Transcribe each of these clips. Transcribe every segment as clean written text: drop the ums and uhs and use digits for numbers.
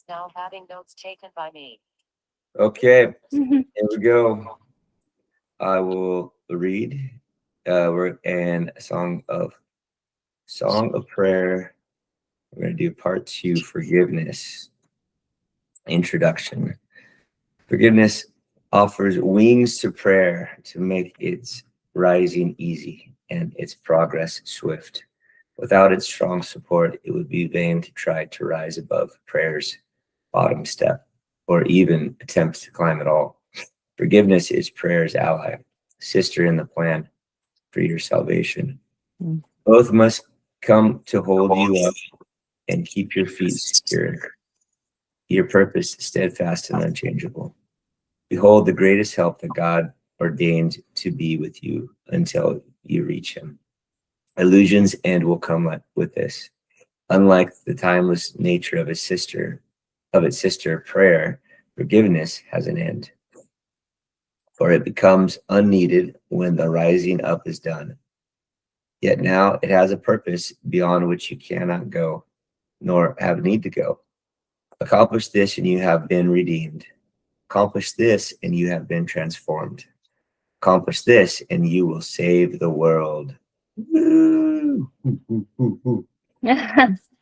now having notes taken by me. Okay, here we go. I will read. We're in a song of prayer. We're gonna do part 2, forgiveness. Introduction. Forgiveness offers wings to prayer to make its rising easy and its progress swift. Without its strong support, it would be vain to try to rise above prayer's bottom step or even attempt to climb at all. Forgiveness is prayer's ally, sister in the plan for your salvation. Both must come to hold you up and keep your feet secure, your purpose steadfast and unchangeable. Behold the greatest help that God ordained to be with you until you reach him. Illusions end will come with this. Unlike the timeless nature of its sister, prayer, forgiveness has an end. For it becomes unneeded when the rising up is done. Yet now it has a purpose beyond which you cannot go, nor have need to go. Accomplish this and you have been redeemed. Accomplish this and you have been transformed. Accomplish this and you will save the world.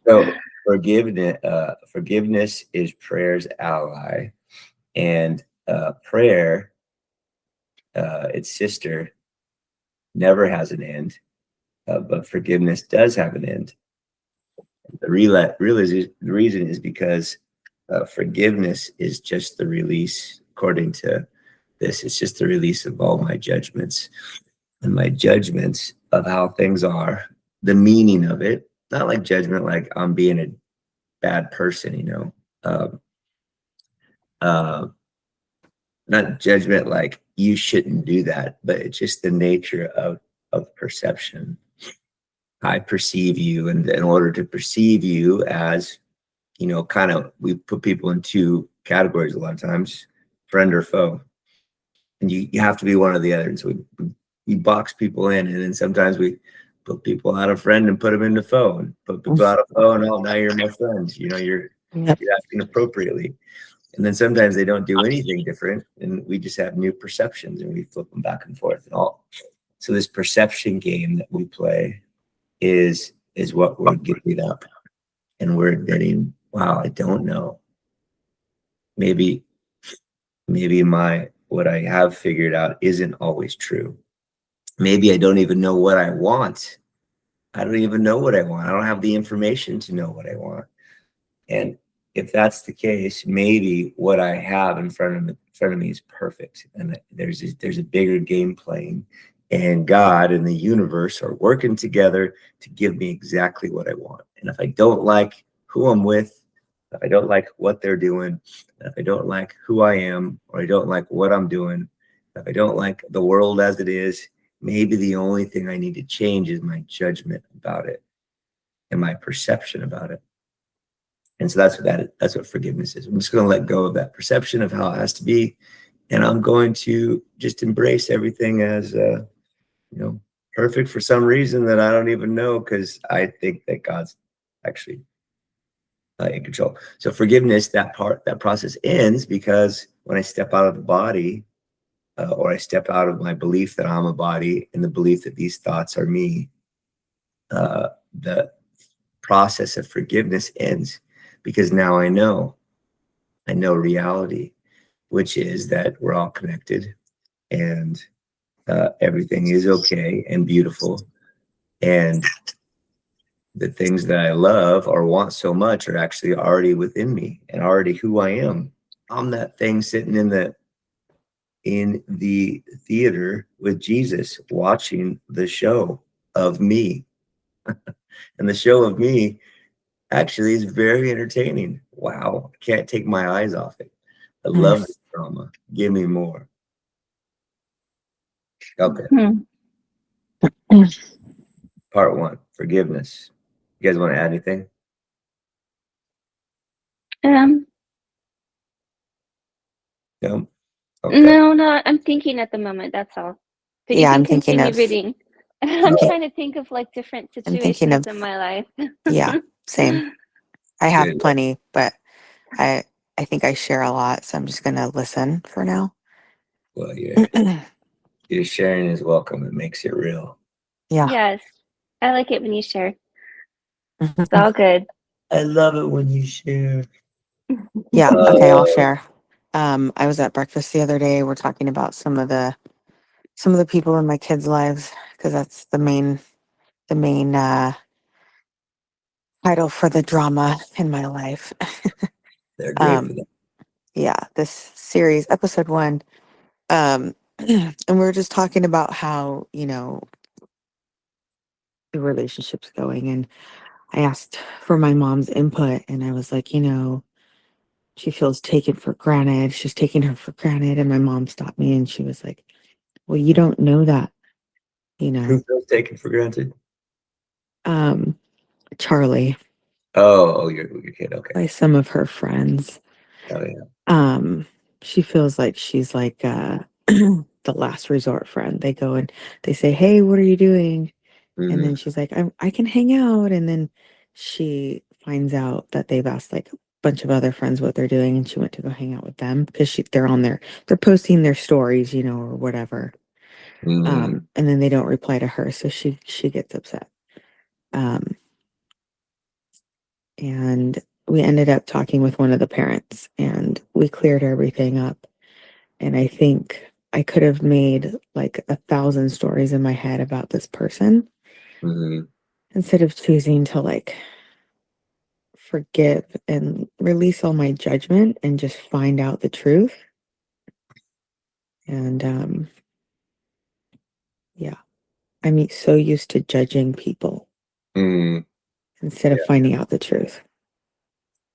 So forgiveness is prayer's ally, and prayer, its sister, never has an end, but forgiveness does have an end. The reason is because forgiveness is just the release, according to this, it's just the release of all my judgments and my judgments of how things are, the meaning of it, not like judgment like I'm being a bad person, not judgment like you shouldn't do that, but it's just the nature of perception. I perceive you, and in order to perceive you as, kind of, we put people in 2 categories a lot of times, friend or foe, and you have to be one or the other. And so we box people in, and then sometimes we put people out of friend and put them into foe, and put people out of foe, and now you're my friend. You're acting appropriately. And then sometimes they don't do anything different, and we just have new perceptions, and we flip them back and forth and all. So this perception game that we play is what we're giving up, and we're admitting, wow, I don't know. Maybe what I have figured out isn't always true. Maybe I don't even know what I want. I don't even know what I want. I don't have the information to know what I want. And if that's the case, maybe what I have in front of me is perfect, and there's a bigger game playing, and God and the universe are working together to give me exactly what I want. And if I don't like who I'm with, if I don't like what they're doing, if I don't like who I am, or I don't like what I'm doing, if I don't like the world as it is, maybe the only thing I need to change is my judgment about it and my perception about it. And so that's what forgiveness is. I'm just going to let go of that perception of how it has to be, and I'm going to just embrace everything as perfect for some reason that I don't even know, because I think that God's actually in control. So forgiveness, that process ends because when I step out of the body, or I step out of my belief that I'm a body and the belief that these thoughts are me, the process of forgiveness ends, because now I know reality, which is that we're all connected, and everything is okay and beautiful, and the things that I love or want so much are actually already within me and already who I am. I'm that thing sitting in the theater with Jesus watching the show of me. And the show of me actually is very entertaining. Wow. I can't take my eyes off it. I love the drama. Give me more. Okay. Part 1, forgiveness. You guys want to add anything? No? Okay. No, I'm thinking at the moment, that's all. But Yeah, you I'm can thinking continue of reading. I'm trying to think of like different I'm thinking situations of in my life. yeah, same. I have Good. plenty, but I think I share a lot, so I'm just gonna listen for now. Well, your sharing is welcome. It makes it real. Yeah. Yes. I like it when you share. It's all good. I love it when you share. Yeah. Okay, I'll share. I was at breakfast the other day. We're talking about some of the people in my kids' lives because that's the main title for the drama in my life. They're great for that. Yeah, this series, episode 1. And we were just talking about how, the relationship's going. And I asked for my mom's input, and I was like, she feels taken for granted. She's taking her for granted. And my mom stopped me and she was like, well, you don't know that, Who feels taken for granted? Charlie, Oh, your kid. Okay. by some of her friends. Oh yeah. She feels like she's like the last resort friend. They go and they say, hey, what are you doing? And then she's like, I can hang out. And then she finds out that they've asked like a bunch of other friends what they're doing, and she went to go hang out with them because they're posting their stories, or whatever. And then they don't reply to her, so she gets upset. And we ended up talking with one of the parents, and we cleared everything up. And I think I could have made like 1,000 stories in my head about this person instead of choosing to like forgive and release all my judgment and just find out the truth. And yeah, I'm so used to judging people instead of finding out the truth.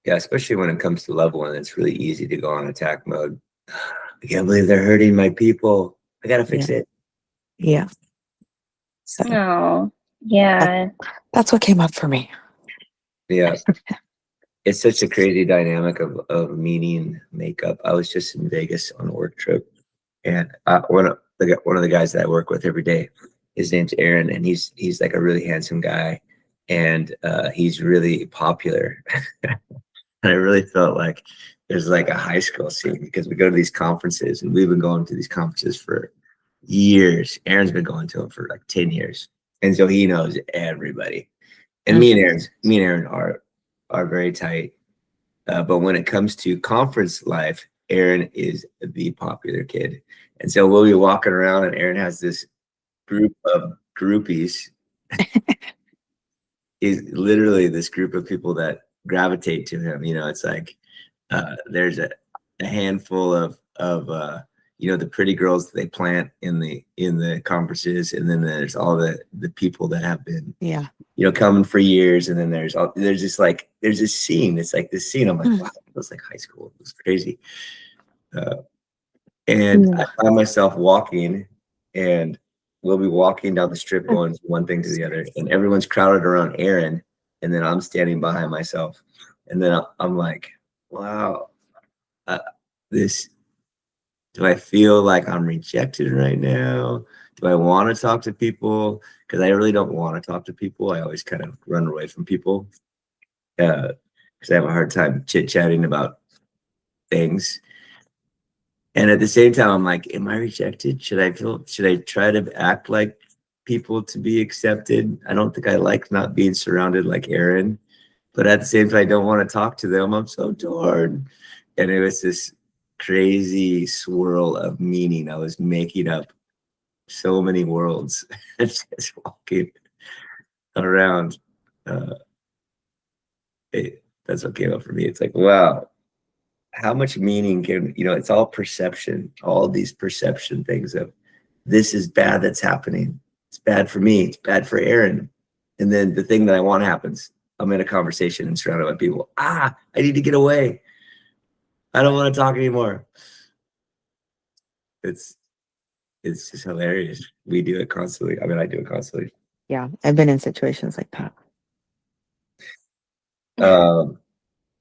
Yeah, especially when it comes to loved one, it's really easy to go on attack mode. I can't believe they're hurting my people. I gotta fix it. Yeah. So Oh, yeah. that's what came up for me. Yeah. It's such a crazy dynamic of meaning makeup. I was just in Vegas on a work trip, and one of the guys that I work with every day, his name's Aaron, and he's like a really handsome guy, and he's really popular. And I really felt like there's like a high school scene because we go to these conferences, and we've been going to these conferences for years. Aaron's been going to them for like 10 years. And so he knows everybody. And me and Aaron are very tight. But when it comes to conference life, Aaron is the popular kid. And so we'll be walking around, and Aaron has this group of groupies. Is literally this group of people that gravitate to him. It's like there's a handful of the pretty girls that they plant in the conferences, and then there's all the people that have been coming for years, and then there's this scene. It's like this scene. I'm like, wow, it was like high school. It was crazy. And I find myself walking, and we'll be walking down the strip going from one thing to the other, and everyone's crowded around Aaron, and then I'm standing behind myself, and then I'm like, wow, do I feel like I'm rejected right now? Do I want to talk to people? Because I really don't want to talk to people. I always kind of run away from people because I have a hard time chit-chatting about things. And at the same time, I'm like, am I rejected? Should I try to act like people to be accepted? I don't think I like not being surrounded like Aaron, but at the same time, I don't want to talk to them. I'm so torn. And it was this crazy swirl of meaning. I was making up so many worlds just walking around. That's what came up for me. It's like, wow, how much meaning it's all perception, all these perception things of this is bad that's happening. It's bad for me. It's bad for Aaron. And then the thing that I want happens. I'm in a conversation and surrounded by people. I need to get away. I don't want to talk anymore. It's just hilarious. We do it constantly. I mean, I do it constantly. Yeah, I've been in situations like that.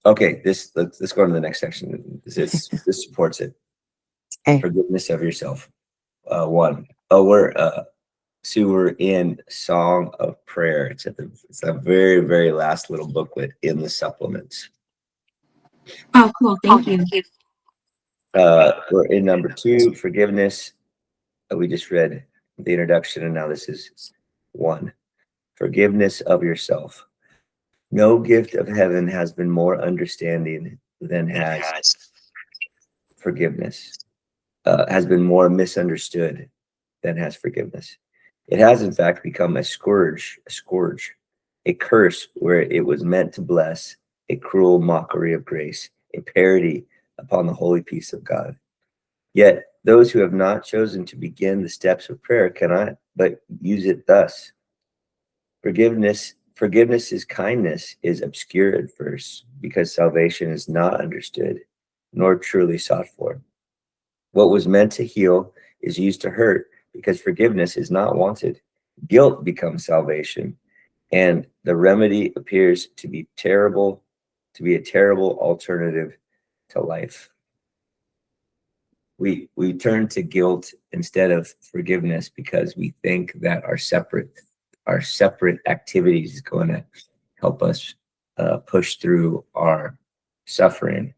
Okay, let's go to the next section. This supports it. Hey. Forgiveness of yourself. We're in Song of Prayer. It's the very, very last little booklet in the supplements. Oh, cool. Thank you. We're in number 2, forgiveness. We just read the introduction, and now this is 1. Forgiveness of yourself. No gift of heaven has been more understanding than has forgiveness. Has been more misunderstood than has forgiveness. It has, in fact, become a scourge, a curse where it was meant to bless, a cruel mockery of grace, a parody upon the holy peace of God. Yet those who have not chosen to begin the steps of prayer cannot but use it thus. Forgiveness's kindness is obscure at first because salvation is not understood nor truly sought for. What was meant to heal is used to hurt because forgiveness is not wanted. Guilt becomes salvation, and the remedy appears to be a terrible alternative to life. We turn to guilt instead of forgiveness because we think that our separate activities is going to help us push through our suffering.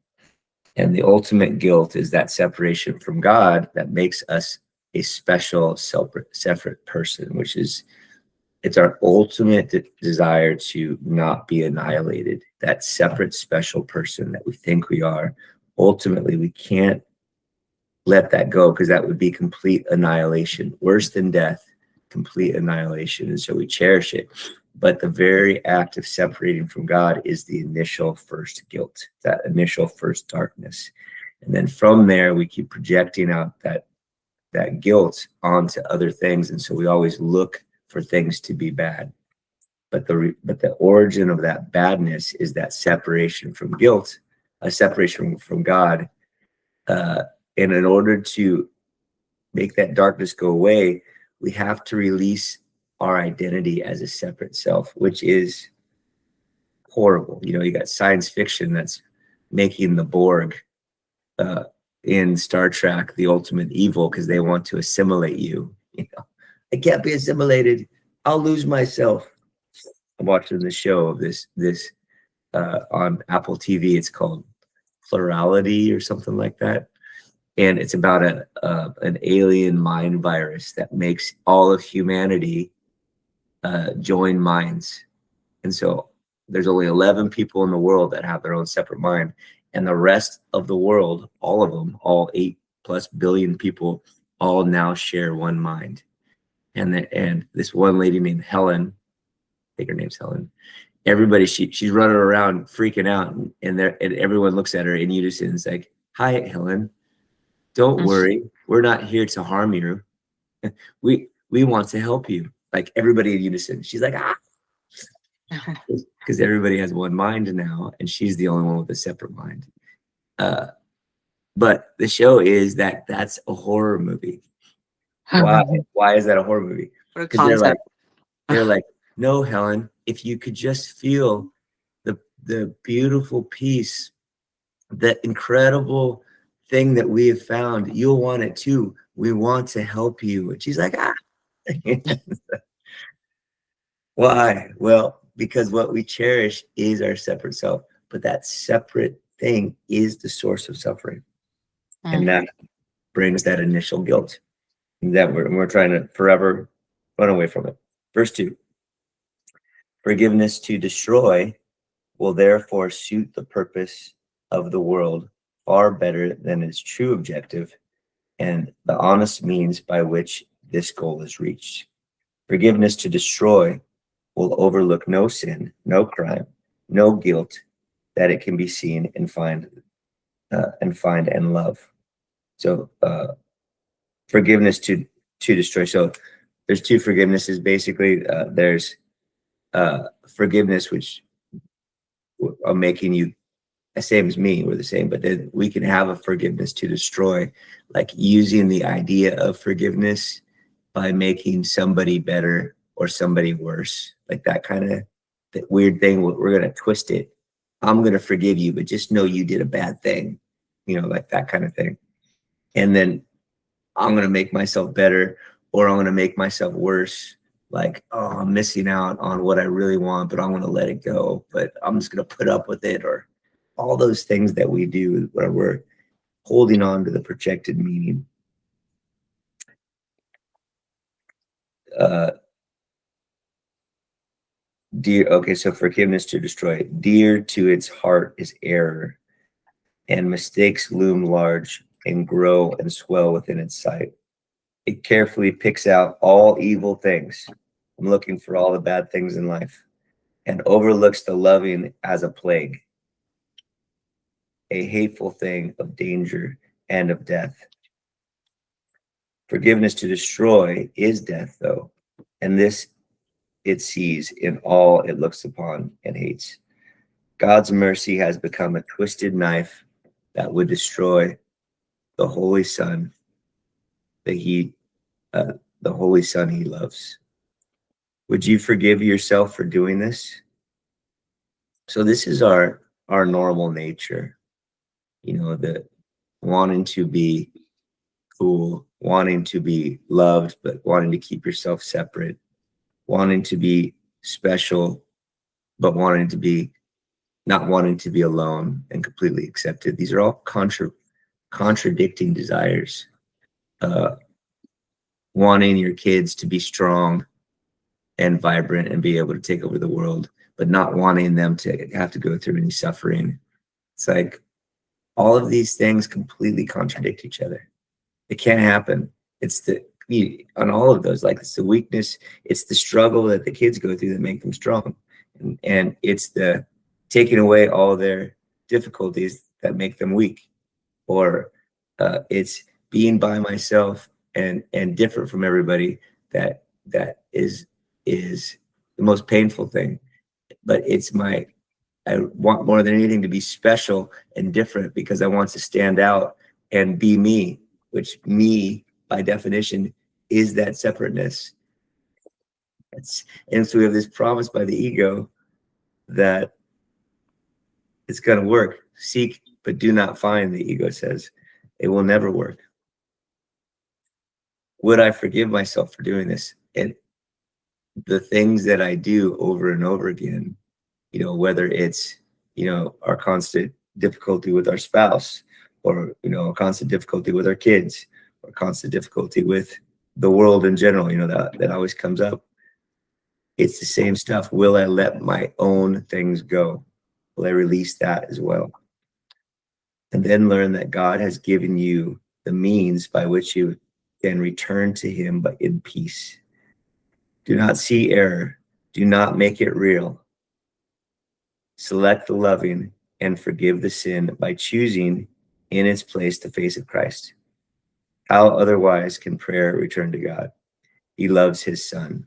And the ultimate guilt is that separation from God that makes us a special, separate person, which is, it's our ultimate desire to not be annihilated. That separate, special person that we think we are. Ultimately, we can't let that go because that would be complete annihilation, worse than death, complete annihilation. And so we cherish it. But the very act of separating from God is the initial first guilt, that initial first darkness. And then from there, we keep projecting out that guilt onto other things. And so we always look for things to be bad. But the origin of that badness is that separation from guilt, a separation from God. And in order to make that darkness go away, we have to release our identity as a separate self, which is horrible. You know, you got science fiction that's making the Borg in Star Trek the ultimate evil because they want to assimilate you. You know, I can't be assimilated. I'll lose myself. I'm watching the show of this on Apple TV. It's called Plurality or something like that. And it's about an alien mind virus that makes all of humanity join minds. And so there's only 11 people in the world that have their own separate mind. And the rest of the world, all of them, all 8+ billion people, all now share one mind. And this one lady named Helen, I think her name's Helen, everybody, she's running around freaking out. And everyone looks at her in unison. It's like, hi, Helen. Don't worry, we're not here to harm you. We want to help you. Like everybody in unison. She's like, because everybody has one mind now, and she's the only one with a separate mind. But the show is that's a horror movie. Why is that a horror movie? Because they're like, no, Helen, if you could just feel the beautiful peace, the incredible thing that we have found, you'll want it too. We want to help you. And she's like, Why? Well, because what we cherish is our separate self, but that separate thing is the source of suffering. And that brings that initial guilt that we're trying to forever run away from it. Verse 2, forgiveness to destroy will therefore suit the purpose of the world far better than its true objective and the honest means by which this goal is reached. Forgiveness to destroy will overlook no sin, no crime, no guilt that it can be seen and find and love. So forgiveness to destroy. So there's two forgivenesses basically. There's forgiveness which are making you the same as me, we're the same, but then we can have a forgiveness to destroy, like using the idea of forgiveness by making somebody better or somebody worse, like that kind of that weird thing. We're going to twist it. I'm going to forgive you, but just know you did a bad thing, you know, like that kind of thing. And then I'm going to make myself better, or I'm going to make myself worse. Like, oh, I'm missing out on what I really want, but I'm going to let it go, but I'm just going to put up with it. Or all those things that we do where we're holding on to the projected meaning. So forgiveness to destroy. Dear to its heart is error, and mistakes loom large and grow and swell within its sight. It carefully picks out all evil things. I'm looking for all the bad things in life, and overlooks the loving as a plague, a hateful thing of danger and of death. Forgiveness to destroy is death, though, and this it sees in all it looks upon and hates. God's mercy has become a twisted knife that would destroy the Holy Son, the Holy Son he loves. Would you forgive yourself for doing this? So this is our normal nature, the wanting to be cool, wanting to be loved, but wanting to keep yourself separate, wanting to be special, but not wanting to be alone and completely accepted. These are all contradicting desires. Wanting your kids to be strong and vibrant and be able to take over the world, but not wanting them to have to go through any suffering. It's like all of these things completely contradict each other. It can't happen. On all of those, like it's the weakness, it's the struggle that the kids go through that make them strong. And it's the taking away all their difficulties that make them weak. Or it's being by myself and different from everybody that is the most painful thing. But I want more than anything to be special and different because I want to stand out and be me, which me by definition is that separateness. And so we have this promise by the ego that it's going to work. Seek, but do not find, the ego says. It will never work. Would I forgive myself for doing this? And the things that I do over and over again, whether it's, our constant difficulty with our spouse, or, a constant difficulty with our kids, or constant difficulty with the world in general, that always comes up. It's the same stuff. Will I let my own things go? Will I release that as well? And then learn that God has given you the means by which you can return to him, but in peace. Do not see error. Do not make it real. Select the loving and forgive the sin by choosing in its place the face of Christ. How otherwise can prayer return to God? He loves his Son.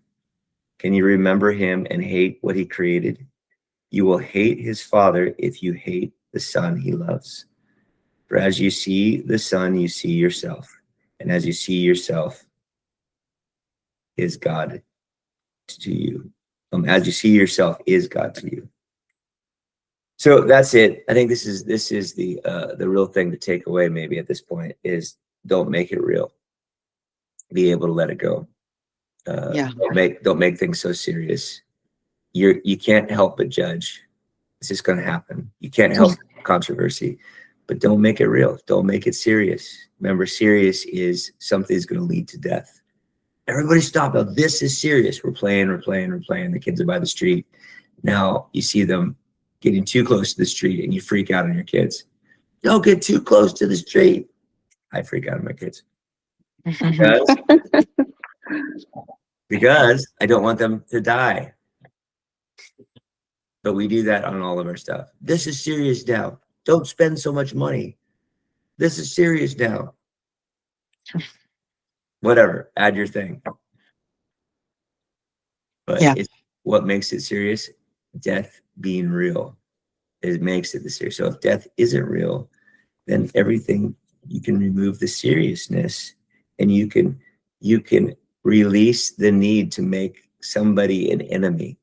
Can you remember him and hate what he created? You will hate his Father if you hate the Son he loves. For as you see the Son, you see yourself. And as you see yourself, is God to you. As you see yourself, is God to you. So that's it. I think this is the real thing to take away maybe at this point is don't make it real. Be able to let it go. Don't make things so serious. You can't help but judge. It's just going to happen. You can't help controversy, but don't make it real. Don't make it serious. Remember, serious is something's going to lead to death. Everybody stop. Now, this is serious. We're playing. The kids are by the street. Now you see them getting too close to the street and you freak out on your kids. Don't get too close to the street. I freak out on my kids. Because I don't want them to die. But we do that on all of our stuff. This is serious now. Don't spend so much money. This is serious now. Whatever, add your thing. But it's what makes it serious. Death being real, it makes it the serious. So if death isn't real, then everything, you can remove the seriousness, and you can release the need to make somebody an enemy.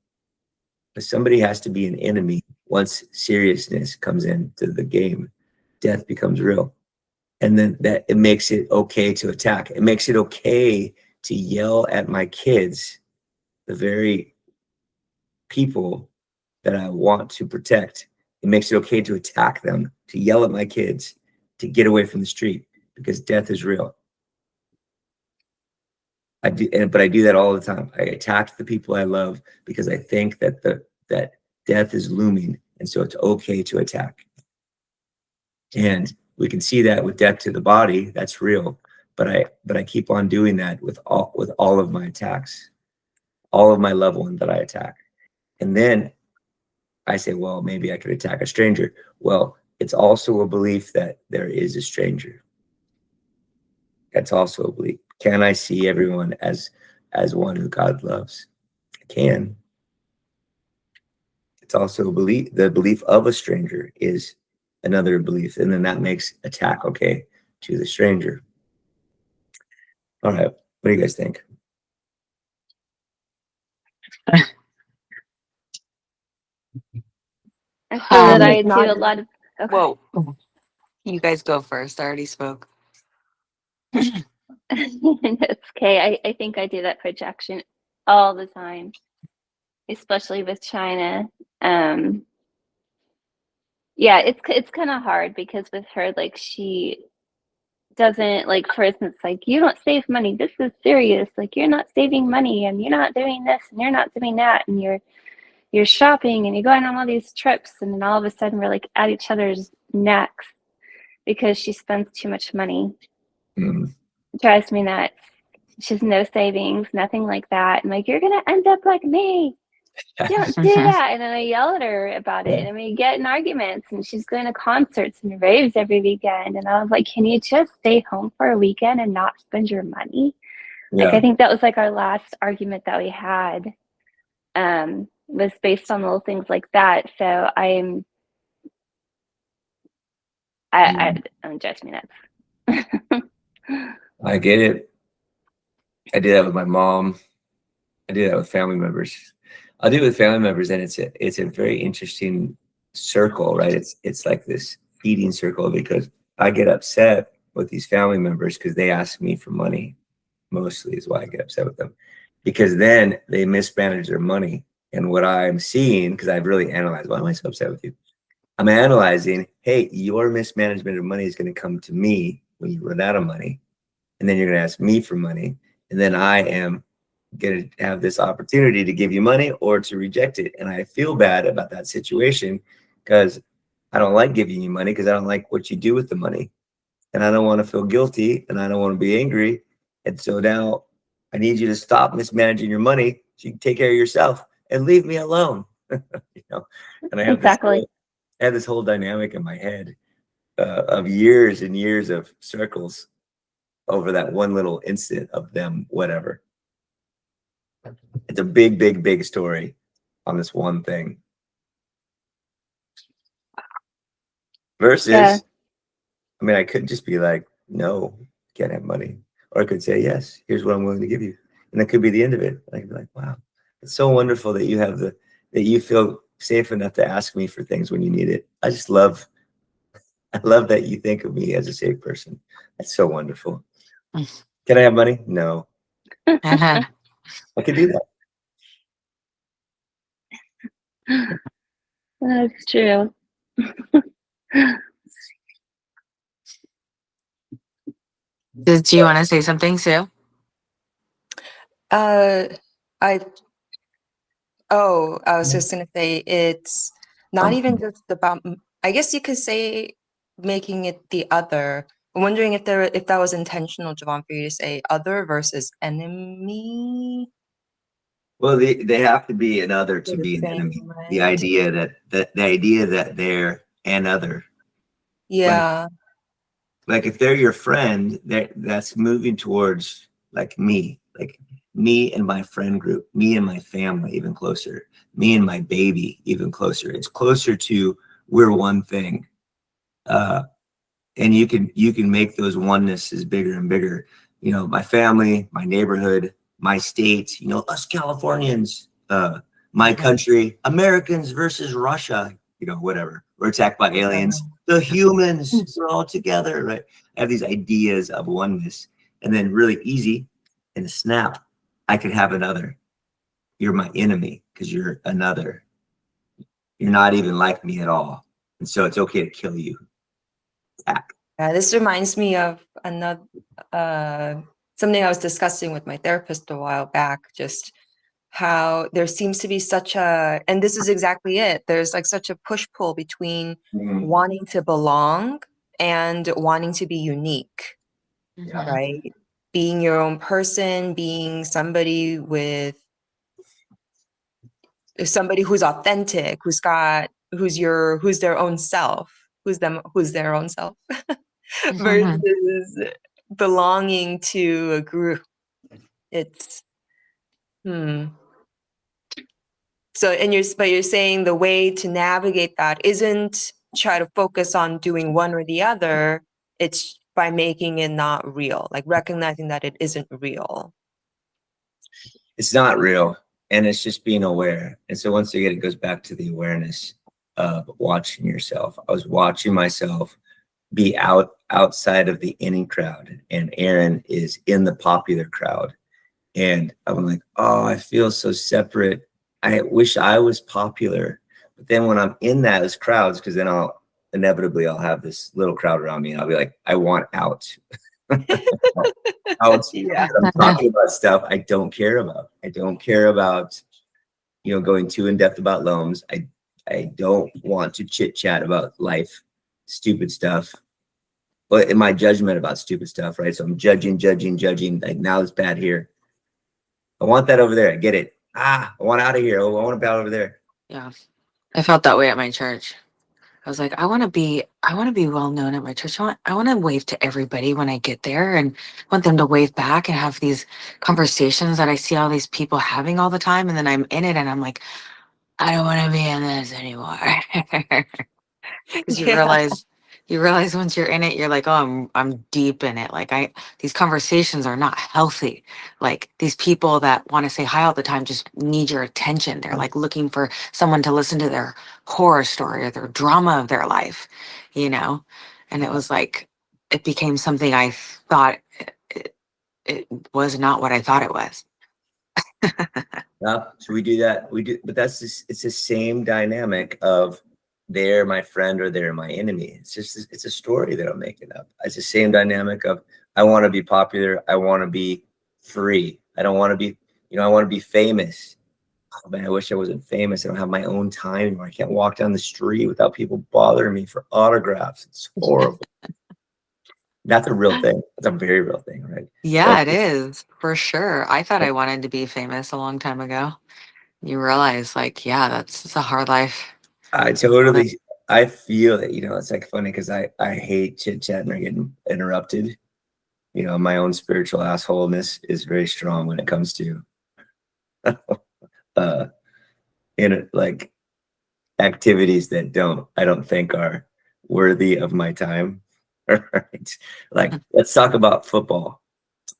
But somebody has to be an enemy. Once seriousness comes into the game, death becomes real. And then that it makes it okay to attack. It makes it okay to yell at my kids, the very people that I want to protect, It makes it okay to attack them, to yell at my kids, to get away from the street, because death is real. But I do that all the time. I attack the people I love because I think that that death is looming, and so it's okay to attack. And we can see that with death to the body, that's real. But I keep on doing that with all of my attacks, all of my loved ones that I attack. And then I say, well, maybe I could attack a stranger. Well, it's also a belief that there is a stranger. That's also a belief. Can I see everyone as one who God loves? I can. It's also a belief. The belief of a stranger is another belief, and then that makes attack okay to the stranger. All right, what do you guys think? I feel that I do Not- a lot of. Okay. Whoa. You guys go first. I already spoke. It's okay. I think I do that projection all the time, especially with China. Yeah, it's kind of hard because with her, like, she doesn't, like, for instance, like, you don't save money. This is serious. Like, you're not saving money, and you're not doing this, and you're not doing that, and you're shopping, and you're going on all these trips, and then all of a sudden we're like at each other's necks because she spends too much money. Mm. It drives me nuts. She has no savings, nothing like that. I'm like, you're gonna end up like me. Don't do that. And then I yell at her about it, and we get in arguments, and she's going to concerts and raves every weekend. And I was like, can you just stay home for a weekend and not spend your money? Yeah. Like, I think that was like our last argument that we had, was based on little things like that. So I'm just me nuts. I get it. I do that with my mom. I do that with family members. I do it with family members, and it's a very interesting circle, right? It's like this feeding circle, because I get upset with these family members because they ask me for money. Mostly is why I get upset with them, because then they mismanage their money. And what I'm seeing, because I've really analyzed, why am I so upset with you? I'm analyzing, hey, your mismanagement of money is going to come to me when you run out of money. And then you're going to ask me for money. And then I am going to have this opportunity to give you money or to reject it. And I feel bad about that situation because I don't like giving you money, because I don't like what you do with the money. And I don't want to feel guilty, and I don't want to be angry. And so now I need you to stop mismanaging your money so you can take care of yourself and leave me alone. You know, and I have Exactly. this whole dynamic in my head of years and years of circles over that one little instant of them, whatever. It's a big, big, big story on this one thing. Versus, Yeah. I mean, I could just be like, no, can't have money. Or I could say, yes, here's what I'm willing to give you. And that could be the end of it. I could be like, wow, it's so wonderful that that you feel safe enough to ask me for things when you need it. I love that you think of me as a safe person. That's so wonderful. Can I have money? No. I could do that. That's true. Do you want to say something, Sue? I was just gonna say it's not even just about. I guess you could say making it the other. I'm wondering if that was intentional, Jevon, for you to say other versus enemy. Well, they have to be another to The be an same enemy. way. The idea that they're an other. Yeah. Like if they're your friend, that's moving towards like me and my friend group, me and my family, even closer, me and my baby, even closer. It's closer to we're one thing. And you can make those onenesses bigger and bigger. You know, my family, my neighborhood, my state, you know, us Californians, my country, Americans versus Russia, you know, whatever. We're attacked by aliens. The humans, we're all together, right? I have these ideas of oneness. And then really easy, in a snap, I could have another. You're my enemy because you're another. You're not even like me at all. And so it's okay to kill you back. This reminds me of another something I was discussing with my therapist a while back, just how there seems to be such a, and this is exactly it, there's like such a push-pull between wanting to belong and wanting to be unique, Mhm. right? Being your own person, being somebody who's authentic, who's their own self, who's their own self, versus belonging to a group. It's So, but you're saying the way to navigate that isn't try to focus on doing one or the other. It's by making it not real, like recognizing that it isn't real. It's not real, and it's just being aware. And so once again, it goes back to the awareness of watching yourself. I was watching myself be outside of the inning crowd, and Aaron is in the popular crowd. And I'm like, oh, I feel so separate. I wish I was popular. But then when I'm in those crowds, because then I'll have this little crowd around me, and I'll be like, I want out. Out. Yeah. I'm talking about stuff I don't care about. I don't care about, going too in depth about loans. I don't want to chit chat about life, stupid stuff. But in my judgment about stupid stuff, right? So I'm judging. Like, now it's bad here. I want that over there. I get it. I want out of here. Oh, I want to be out over there. Yeah. I felt that way at my church. I was like, I want to be well known at my church. I want to wave to everybody when I get there, and want them to wave back and have these conversations that I see all these people having all the time. And then I'm in it and I'm like, I don't want to be in this anymore. Because you realize once you're in it, you're like, oh, I'm deep in it. Like these conversations are not healthy. Like these people that want to say hi all the time just need your attention. They're like looking for someone to listen to their horror story or their drama of their life, And it was like, it became something I thought it was not what I thought it was. Yeah, so we do that. But it's the same dynamic of they're my friend or they're my enemy. It's a story that I'm making up. It's the same dynamic of I want to be popular. I want to be free. I don't want to be, I want to be famous. Oh, man, I wish I wasn't famous. I don't have my own time anymore. I can't walk down the street without people bothering me for autographs. It's horrible. That's a real thing. That's a very real thing, right? Yeah, it is for sure. I thought I wanted to be famous a long time ago. You realize, like, yeah, it's a hard life. I feel that, it's like funny because I hate chit chatting or getting interrupted. My own spiritual assholeness is very strong when it comes to like activities that I don't think are worthy of my time. Right? Like, let's talk about football.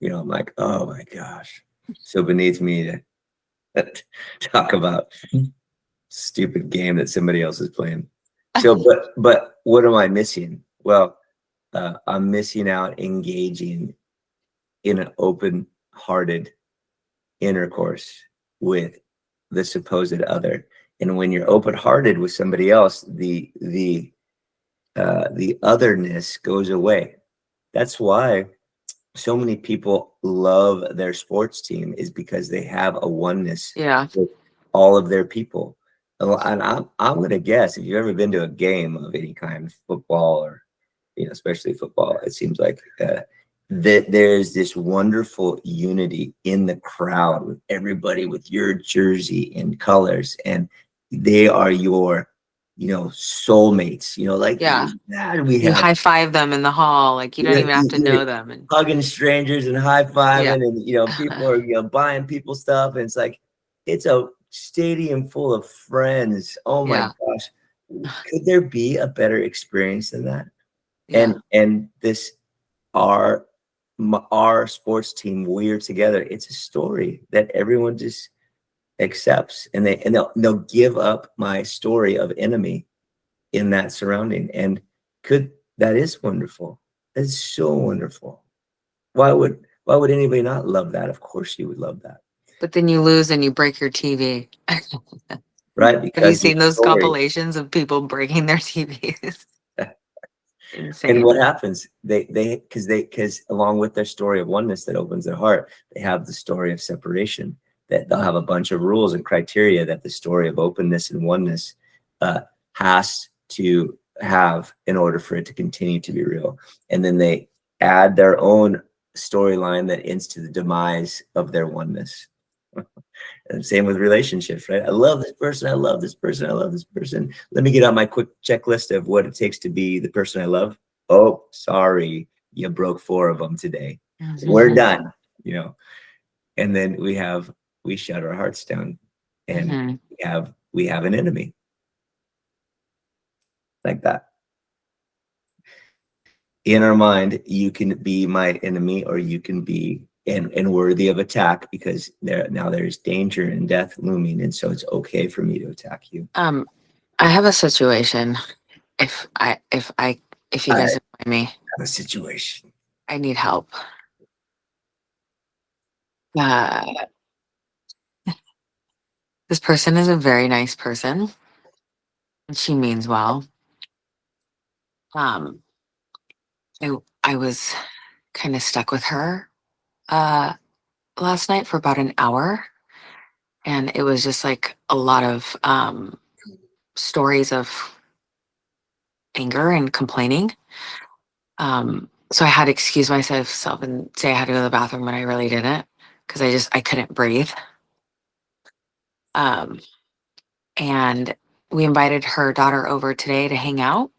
I'm like, oh my gosh, so beneath me to talk about stupid game that somebody else is playing. So, but what am I missing? Well, I'm missing out engaging in an open-hearted intercourse with the supposed other. And when you're open-hearted with somebody else, the otherness goes away. That's why so many people love their sports team, is because they have a oneness with all of their people. And I'm going to guess, if you've ever been to a game of any kind, football or, especially football, it seems like that there's this wonderful unity in the crowd with everybody with your jersey and colors, and they are your, soulmates, You high five them in the hall. Like you don't even have to know them. And hugging strangers and high fiving, and, people are, buying people stuff. And it's like, it's a stadium full of friends. Oh my gosh. Could there be a better experience than that? Yeah. And this, our sports team, we're together. It's a story that everyone just accepts, and they'll give up my story of enemy in that surrounding. And that is wonderful. It's so wonderful. Why would anybody not love that? Of course you would love that. But then you lose and you break your TV. right? Have you Because the seen those story, compilations of people breaking their TVs? and Insane. what happens, because along with their story of oneness that opens their heart, they have the story of separation, that they'll have a bunch of rules and criteria that the story of openness and oneness has to have in order for it to continue to be real. And then they add their own storyline that ends to the demise of their oneness. And same with relationships, right? I love this person. I love this person. I love this person. Let me get out my quick checklist of what it takes to be the person I love. Oh, sorry. You broke 4 of them today. We're done, you know? And then we shut our hearts down, and Mhm. we have an enemy like that. In our mind, you can be my enemy, or you can be and worthy of attack, because there's danger and death looming, and so it's okay for me to attack you. I have a situation. If you I guys don't mind me, have a situation. I need help. Uh, this person is a very nice person, and she means well. I was kind of stuck with her last night for about an hour, and it was just like a lot of stories of anger and complaining. So I had to excuse myself and say I had to go to the bathroom when I really didn't, because I couldn't breathe. And we invited her daughter over today to hang out,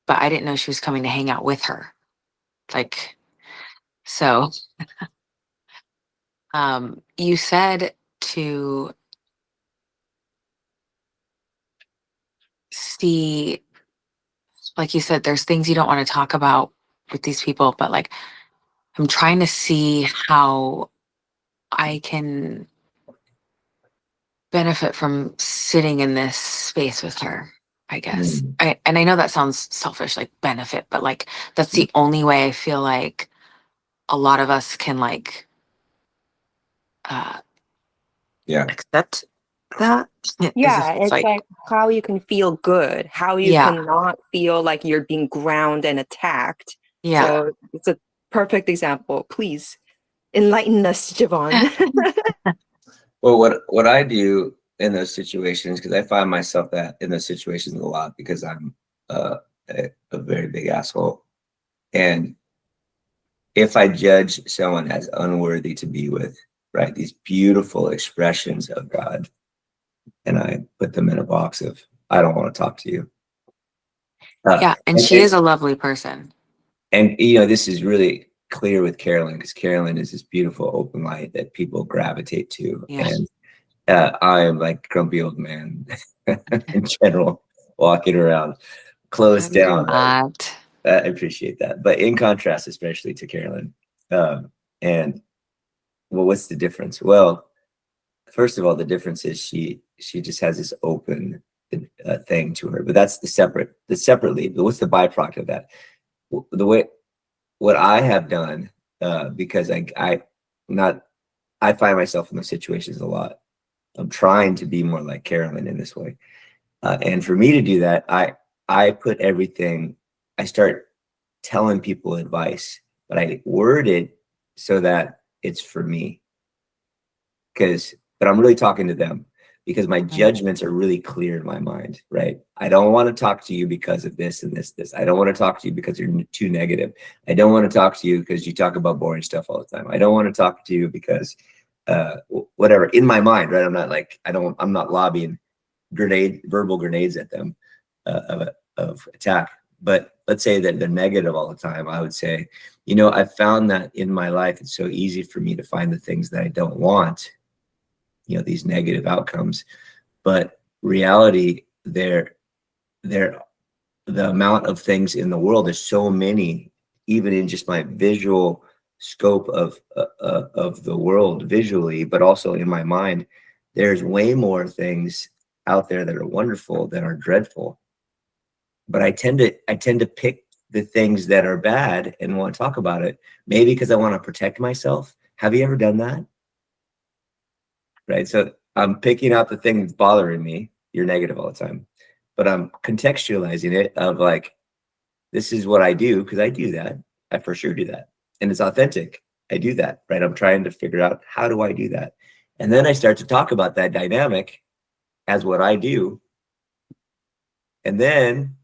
but I didn't know she was coming to hang out with her. Like, so you said to see, like you said, there's things you don't want to talk about with these people, but like I'm trying to see how I can benefit from sitting in this space with her, I guess. And I know that sounds selfish, like benefit, but like that's the only way I feel like a lot of us can like accept that. Yeah, It's it's like, like how you can feel good, how you yeah, can not feel like you're being ground and attacked. yeah. So it's a perfect example. Please enlighten us, Jevon. Well, what I do in those situations, because I find myself that in those situations a lot, because I'm a very big asshole, and if I judge someone as unworthy to be with, right, these beautiful expressions of God, and I put them in a box of, I don't want to talk to you. Yeah, and she is a lovely person. And you know, this is really clear with Caroline, because Caroline is this beautiful open light that people gravitate to. Yeah. And I am like grumpy old man in general, walking around closed down. I appreciate that. But in contrast, especially to Caroline. And well, what's the difference? Well, first of all, the difference is she just has this open thing to her, but that's the separately. But what's the byproduct of that? The way what I have done, because I find myself in those situations a lot. I'm trying to be more like Caroline in this way, and for me to do that, I put everything. I start telling people advice, but I word it so that it's for me. But I'm really talking to them, because my judgments are really clear in my mind, right? I don't want to talk to you because of this and this. I don't want to talk to you because you're too negative. I don't want to talk to you because you talk about boring stuff all the time. I don't want to talk to you because whatever, in my mind, right? I'm not lobbing verbal grenades at them of attack. But let's say that they're negative all the time. I would say, you know, I've found that in my life, it's so easy for me to find the things that I don't want, you know, these negative outcomes. But reality, the amount of things in the world, there's so many, even in just my visual scope of the world visually, but also in my mind, there's way more things out there that are wonderful than are dreadful. But I tend to pick the things that are bad and want to talk about it, maybe because I want to protect myself. Have you ever done that? Right. So I'm picking out the thing that's bothering me, you're negative all the time. But I'm contextualizing it of like, this is what I do because I do that. I for sure do that. And it's authentic. I do that, right? I'm trying to figure out how do I do that? And then I start to talk about that dynamic as what I do. And then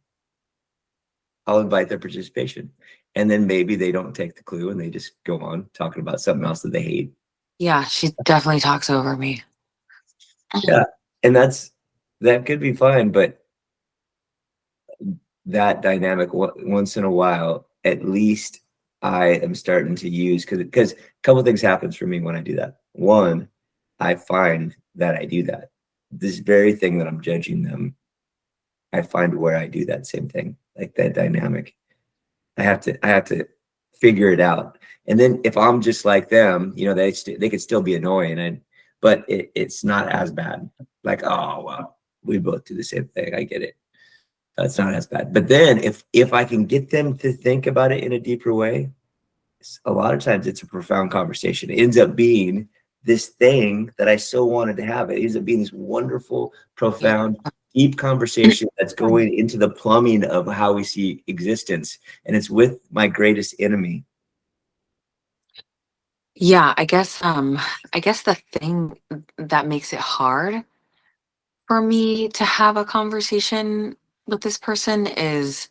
I'll invite their participation. And then maybe they don't take the clue and they just go on talking about something else that they hate. Yeah, she definitely talks over me. Yeah. And that could be fine, but that dynamic once in a while, at least I am starting to use, because a couple of things happens for me when I do that. One, I find that I do that. This very thing that I'm judging them, I find where I do that same thing, like that dynamic. I have to figure it out. And then if I'm just like them, they could still be annoying, but it's not as bad. Like, oh well, we both do the same thing. I get it. It's not as bad. But then if I can get them to think about it in a deeper way, a lot of times it's a profound conversation. It ends up being this thing that I so wanted to have. It ends up being this wonderful, profound, deep conversation that's going into the plumbing of how we see existence. And it's with my greatest enemy. Yeah, I guess the thing that makes it hard for me to have a conversation with this person is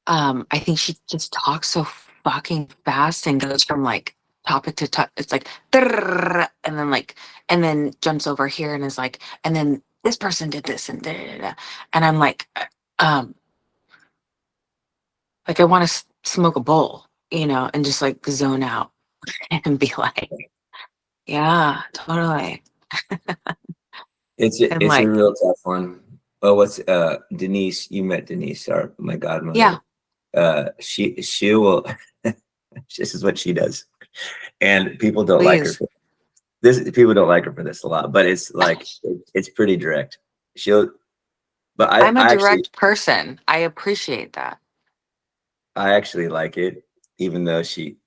I think she just talks so fucking fast and goes from like topic to topic. It's like and then jumps over here and is like, and then this person did this and da, da, da. And I'm like I want to smoke a bowl, and just like zone out and be like, yeah, totally. It's And a like, real tough one. Oh, what's Denise? You met Denise, my godmother. yeah, She will. This is what she does, and people don't like her please. for this. People don't like her for this a lot, but it's like it's pretty direct. But I'm a I direct person. I appreciate that. I actually like it, even though she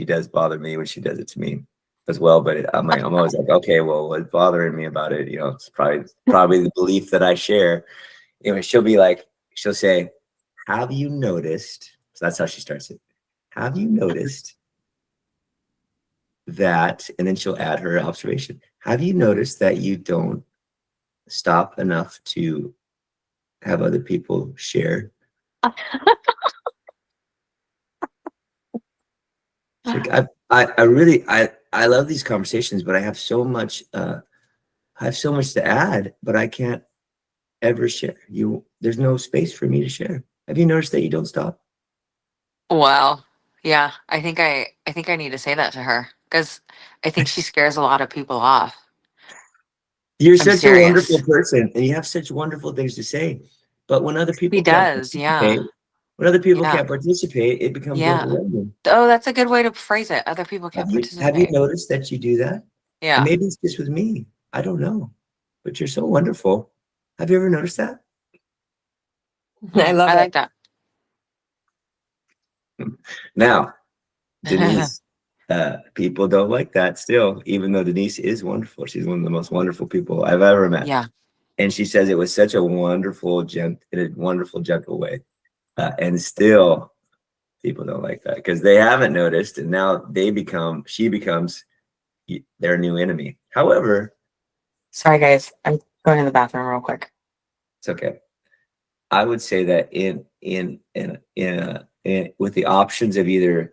does bother me when she does it to me as well. But I'm always like, okay, well, what's bothering me about it? It's probably the belief that I share. Anyway, she'll say, "Have you noticed?" So that's how she starts it. Have you noticed that? And then she'll add her observation. Have you noticed that you don't stop enough to have other people share? Like I love these conversations, but I have so much to add, but I can't ever share. There's no space for me to share. Have you noticed that you don't stop? Wow. Yeah, I think I need to say that to her because I think she scares a lot of people off. You're I'm such a serious. wonderful person and you have such wonderful things to say. But when other He people can't does, yeah. participate, Yeah. can't participate, it becomes Yeah. overwhelming. Oh, that's a good way to phrase it. Other people can't Have you participate. noticed that you do that? And Yeah. maybe it's just with me. I don't know. But you're so wonderful. Have you ever noticed that? I love I it. like that. Now, Denise, people don't like that still, even though Denise is wonderful. She's one of the most wonderful people I've ever met. Yeah. And she says it was such a wonderful, in a wonderful, gentle way. And still, people don't like that because they haven't noticed. And now she becomes their new enemy. However, Sorry, guys. I'm going to the bathroom real quick. it's okay. I would say that with the options of either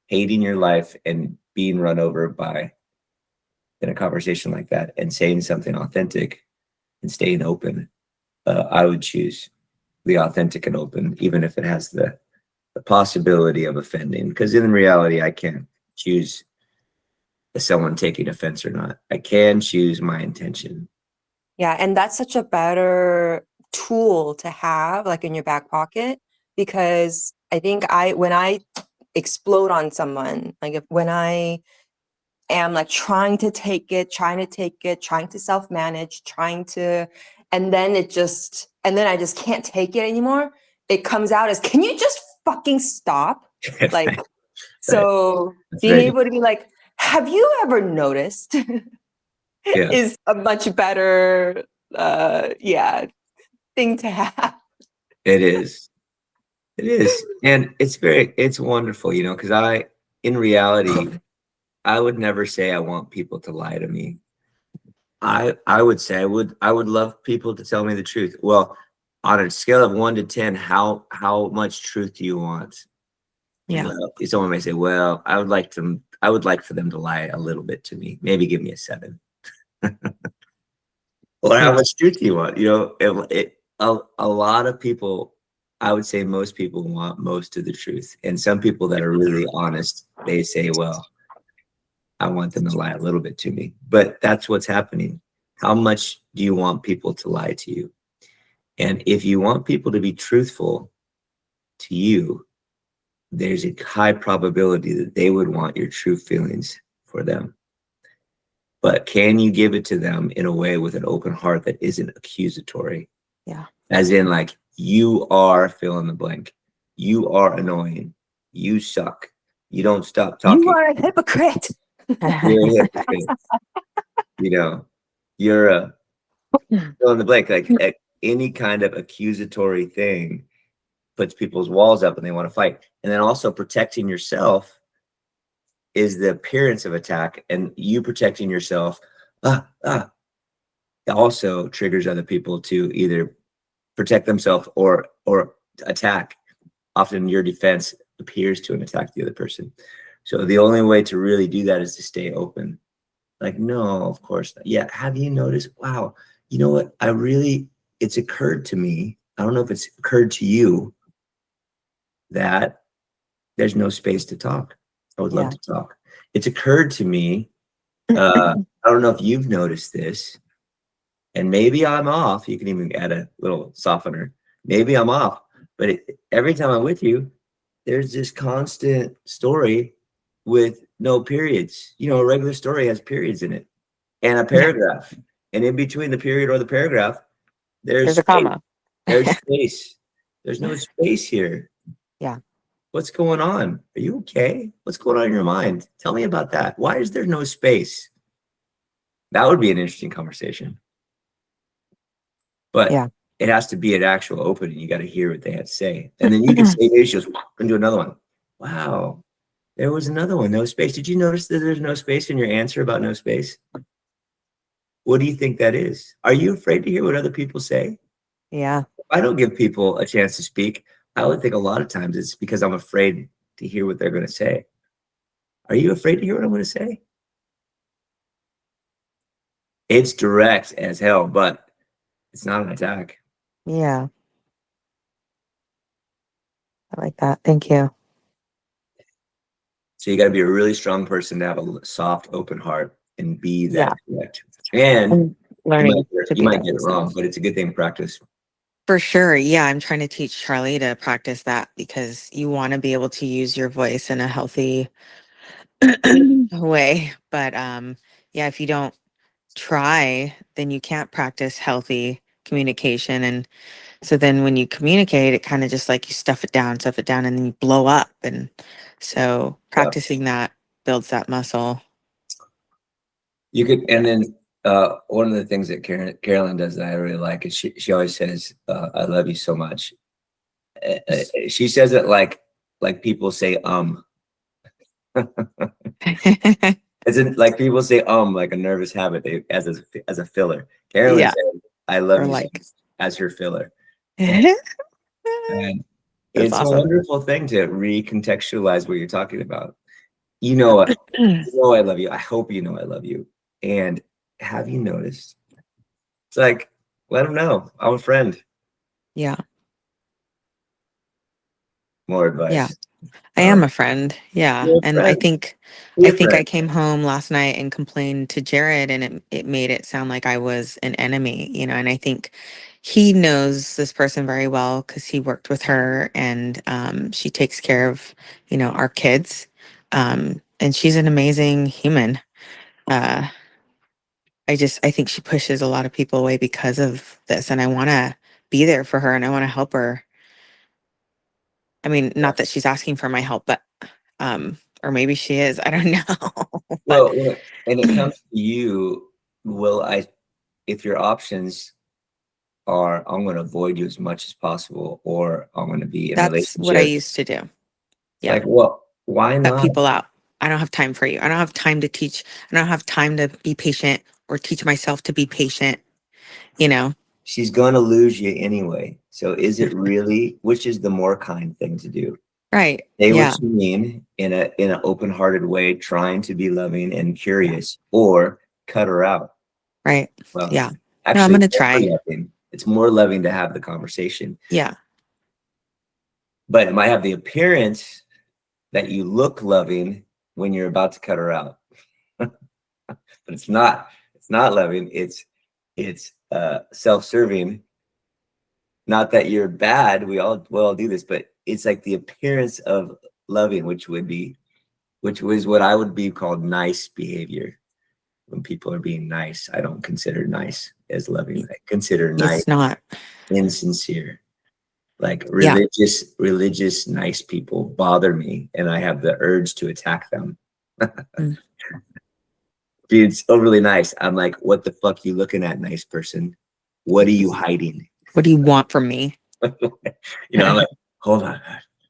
hating your life and being run over by in a conversation like that and saying something authentic and staying open, I would choose the authentic and open, even if it has the possibility of offending. Because in reality, I can't choose if someone taking offense or not. I can choose my intention. Yeah, and that's such a better tool to have like in your back pocket, because I think when I explode on someone, like when I am like trying to self-manage, and then I just can't take it anymore. It comes out as, can you just fucking stop? Like, so being able to be like, have you ever noticed? Yeah. Is a much better yeah, thing to have. It is. It is. And it's wonderful, you know, because in reality, I would never say I want people to lie to me. I would say I would love people to tell me the truth. Well, on a scale of 1 to 10, how much truth do you want? Yeah. Well, someone may say, well, I would like for them to lie a little bit to me. Maybe give me a 7. Well, how much truth do you want? You know, a lot of people, I would say most people want most of the truth. And some people that are really honest, they say, well, I want them to lie a little bit to me. But that's what's happening. How much do you want people to lie to you? And if you want people to be truthful to you, there's a high probability that they would want your true feelings for them. But can you give it to them in a way with an open heart that isn't accusatory? Yeah. As in, like, you are fill in the blank. You are annoying. You suck. You don't stop talking. You are a hypocrite. You're a hypocrite. You know, you're a fill in the blank. Like any kind of accusatory thing puts people's walls up and they want to fight. And then also protecting yourself is the appearance of attack, and you protecting yourself also triggers other people to either protect themselves or attack. Often your defense appears to attack the other person. So the only way to really do that is to stay open. Like, no, of course not. Yeah. Have you noticed? Wow. You know what? It's occurred to me. I don't know if it's occurred to you that there's no space to talk. I would love to talk. It's occurred to me. I don't know if you've noticed this, and maybe I'm off. You can even add a little softener. Maybe I'm off, but every time I'm with you, there's this constant story with no periods. You know, a regular story has periods in it and a paragraph. And in between the period or the paragraph, there's a comma. There's space. There's no space here. Yeah. What's going on? Are you okay? What's going on in your mind? Tell me about that. Why is there no space? That would be an interesting conversation. But it has to be an actual opening. You got to hear what they have to say. And then you can say issues and do another one. Wow. There was another one. No space. Did you notice that there's no space in your answer about no space? What do you think that is? Are you afraid to hear what other people say? Yeah. If I don't give people a chance to speak, I would think a lot of times it's because I'm afraid to hear what they're going to say. Are you afraid to hear what I'm going to say? It's direct as hell, but it's not an attack. Yeah. I like that. Thank you. So you got to be a really strong person to have a soft, open heart and be that direct. And learning you might get it wrong, but it's a good thing to practice. For sure. Yeah. I'm trying to teach Charlie to practice that because you want to be able to use your voice in a healthy way. But if you don't try, then you can't practice healthy communication. And so then when you communicate, it kind of just like you stuff it down, and then you blow up. And so practicing that builds that muscle. You could, and then one of the things that Caroline does that I really like is she always says, "I love you so much." She says it like people say As in, like people say like a nervous habit as a filler. Caroline says, "I love you," like as her filler. And it's awesome. A wonderful thing to recontextualize what you're talking about. You know, I love you. I hope you know I love you. And have you noticed? It's like, let them know I'm a friend. Yeah. More advice. Yeah. I am a friend. Yeah. And friend. I think I came home last night and complained to Jared, and it made it sound like I was an enemy, you know, and I think he knows this person very well because he worked with her, and she takes care of, you know, our kids. And she's an amazing human. I think she pushes a lot of people away because of this, and I want to be there for her and I want to help her. I mean, not that she's asking for my help, but or maybe she is. I don't know. Well, and it comes to you. If your options are I'm going to avoid you as much as possible, or I'm going to be in a That's what I relationship. used to do. It's Yeah. like, well, why Cut not? people out. I don't have time for you. I don't have time to teach. I don't have time to be patient or teach myself to be patient. You know, She's going to lose you anyway. So is it really, which is the more kind thing to do? right? Say Yeah, what you mean in an open-hearted way, trying to be loving and curious, or cut her out. right. Well, Yeah. No, I'm actually, gonna more try. loving. It's more loving to have the conversation, Yeah, but it might have the appearance that you look loving when you're about to cut her out. But it's not. It's not loving. It's self-serving. Not that you're bad. We all do this, but it's like the appearance of loving, which was what I would be called nice behavior. When people are being nice, I don't consider nice as loving. I consider nice it's not. insincere. Like Yeah. religious nice people bother me, and I have the urge to attack them. Mm. Dude, it's overly nice. I'm like, what the fuck you looking at, nice person? What are you hiding? What do you want from me? You know, I'm like, hold on.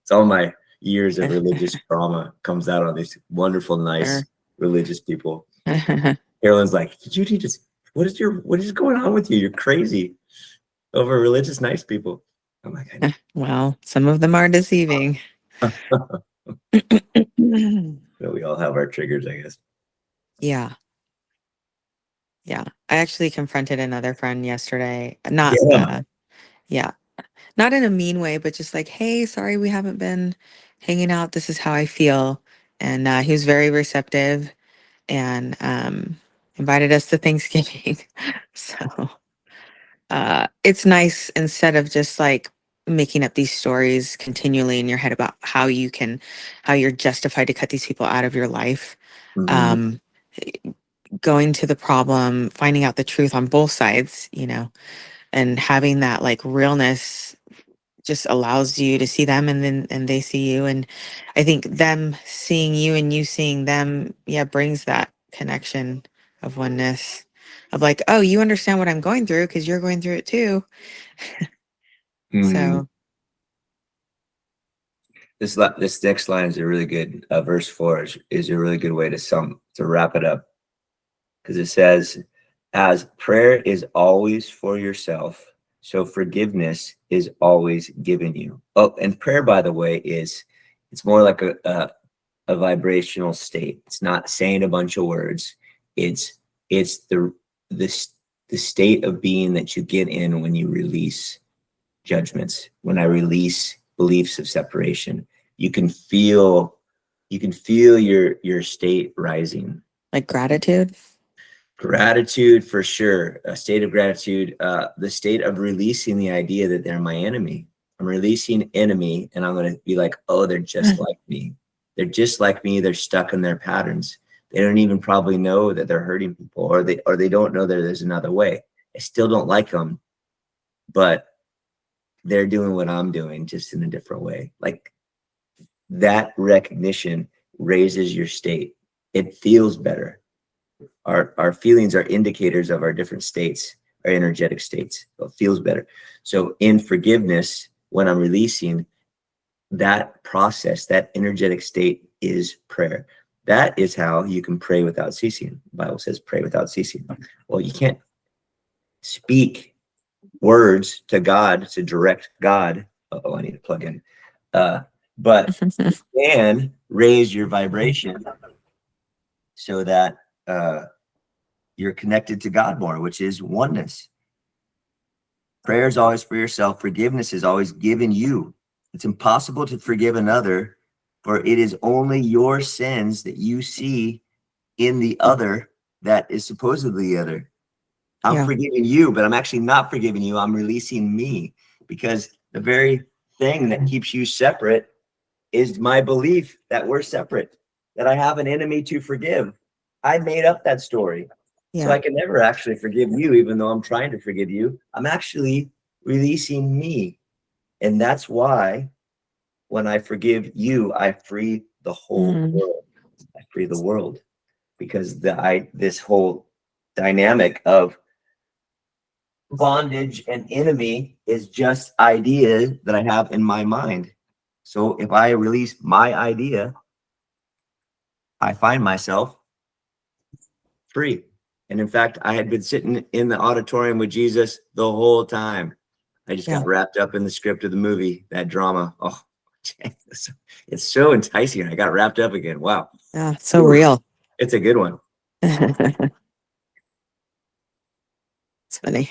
It's all my years of religious trauma comes out on these wonderful, nice religious people. Carolyn's like, did you just what is going on with you? You're crazy over religious nice people. I'm like, I Well, some of them are deceiving. know we all have our triggers, I guess. Yeah. Yeah. I actually confronted another friend yesterday. Not, yeah, not in a mean way, but just like, hey, sorry, we haven't been hanging out. This is how I feel. And he was very receptive and invited us to Thanksgiving. So it's nice instead of just like making up these stories continually in your head about how you're justified to cut these people out of your life. Mhm. Going to the problem, finding out the truth on both sides, and having that like realness just allows you to see them and they see you. And I think them seeing you and you seeing them, yeah, brings that connection of oneness of like, oh, you understand what I'm going through because you're going through it too. Mhm. So This next line is a really good verse 4 is a really good way to wrap it up, because it says, as prayer is always for yourself, so forgiveness is always given you. Oh, and prayer, by the way, it's more like a vibrational state. It's not saying a bunch of words. It's the state of being that you get in when you release judgments, when I release beliefs of separation. You can feel your state rising. like gratitude. Gratitude, for sure. A state of gratitude, the state of releasing the idea that they're my enemy. I'm releasing enemy, and I'm going to be like, oh, they're just like me. They're just like me. They're stuck in their patterns. They don't even probably know that they're hurting people, or they don't know that there's another way. I still don't like them, but they're doing what I'm doing, just in a different way. Like, that recognition raises your state. It feels better. Our feelings are indicators of our different states, our energetic states. So it feels better. So in forgiveness, when I'm releasing, that process, that energetic state is prayer. That is how you can pray without ceasing. The Bible says pray without ceasing. Well, you can't speak words to God, to direct God. Oh, I need to plug in. But you can raise your vibration so that you're connected to God more, which is oneness. Prayer is always for yourself. Forgiveness is always given you. It's impossible to forgive another, for it is only your sins that you see in the other that is supposedly the other. I'm Yeah. forgiving you, but I'm actually not forgiving you. I'm releasing me, because the very thing that keeps you separate is my belief that we're separate, that I have an enemy to forgive. I made up that story. So Yeah. I can never actually forgive you, even though I'm trying to forgive you. I'm actually releasing me. And that's why when I forgive you, I free the whole world. I free the world, because this whole dynamic of bondage and enemy is just idea that I have in my mind. So if I release my idea, I find myself free. And in fact, I had been sitting in the auditorium with Jesus the whole time. I just got wrapped up in the script of the movie, that drama. Oh, it's so enticing. I got wrapped up again. Wow. Yeah, so real. It's a good one. It's funny.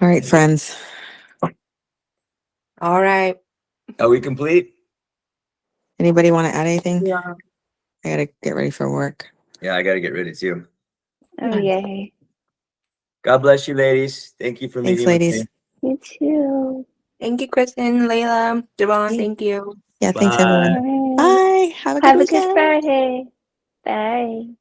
All right, friends. All right. Are we complete? Anybody want to add anything? Yeah. I gotta get ready for work. Yeah, I got to get ready too. Oh, yay. God bless you, ladies. Thank you for Thanks, meeting with ladies. me. You too. Thank you, Kristen, Leila, Jevon. Yeah. Thank you. Yeah, thanks Bye. everyone. All right. Bye. Have a good Have a weekend. good Friday. Bye.